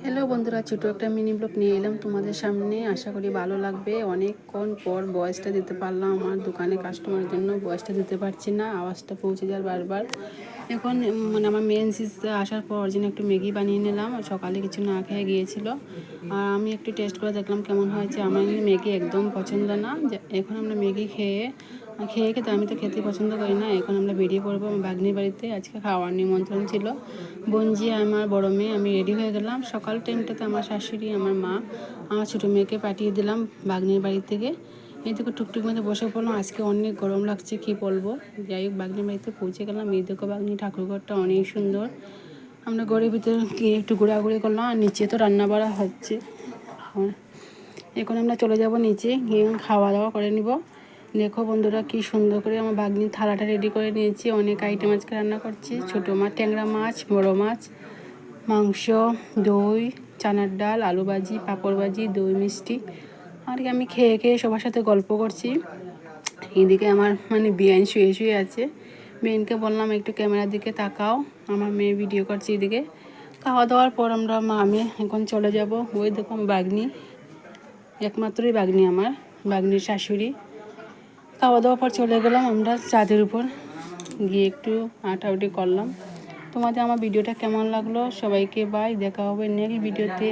Hello বন্ধুরা, ছোটো একটা মিনি ব্লগ নিয়ে এলাম তোমাদের সামনে। আশা করি ভালো লাগবে। অনেকক্ষণ পর ভয়েসটা দিতে পারলাম। আমার দোকানে কাস্টমারের জন্য ভয়েসটা দিতে পারছি না, আওয়াজটা পৌঁছে যায় বারবার। এখন আমার মেন্সিসে আসার পর যেন একটু ম্যাগি বানিয়ে নিলাম। সকালে কিছু না খেয়ে গিয়েছিল, আর আমি একটু টেস্ট করে দেখলাম কেমন হয়েছে। আমার কিন্তু ম্যাগি একদম পছন্দ না। এখন আমরা ম্যাগি খেয়ে খেতে আমি তো খেতে পছন্দ করি না। এখন আমরা বেরিয়ে পড়বো আমার ভাগ্নির বাড়িতে। আজকে খাওয়ার নিমন্ত্রণ ছিল। বঞ্জি আমার বড় মেয়ে, আমি রেডি হয়ে গেলাম। সকাল টাইমটাতে আমার শাশুড়ি, আমার মা, আমার ছোটো মেয়েকে পাঠিয়ে দিলাম ভাগ্নির বাড়ি থেকে। এই থেকে টুকটুক মধ্যে বসে পড়লাম। আজকে অনেক গরম লাগছে, কি বলবো। যাই হোক, ভাগ্নির বাড়িতে পৌঁছে গেলাম। এই দেখো ভাগ্নি ঠাকুরঘরটা অনেক সুন্দর। আমরা ঘরের ভিতরে গিয়ে একটু ঘোরাঘুরি করলাম, আর নিচে তো রান্না বাড়া হচ্ছে। এখন আমরা চলে যাব নিচে, গিয়ে খাওয়া দাওয়া করে নিব। দেখো বন্ধুরা, কি সুন্দর করে আমার ভাগ্নির থালাটা রেডি করে নিয়েছি। অনেক আইটেম আজকে রান্না করছি। ছোটো মাছ, ট্যাংরা মাছ, বড় মাছ, মাংস, দই, চানার ডাল, আলু ভাজি, পাঁপড় ভাজি, দই মিষ্টি। আর কি আমি খেয়ে খেয়ে সবার সাথে গল্প করছি। এদিকে আমার বিয়ান শুয়ে আছে। মেয়েকে বললাম একটু ক্যামেরার দিকে তাকাও, আমার মেয়ে ভিডিও করছে। এদিকে খাওয়া দাওয়ার পর আমরা আমি এখন চলে যাব। ওই দেখো আমার ভাগ্নি, একমাত্রই ভাগ্নি আমার, ভাগ্নির শাশুড়ি। খাওয়া দাওয়ার পর চলে গেলাম আমরা ছাদের উপর, গিয়ে একটু আঁটাউটি করলাম। তোমাদের আমার ভিডিওটা কেমন লাগলো? সবাইকে বাই, দেখা হবে নেক্সট ভিডিওতে।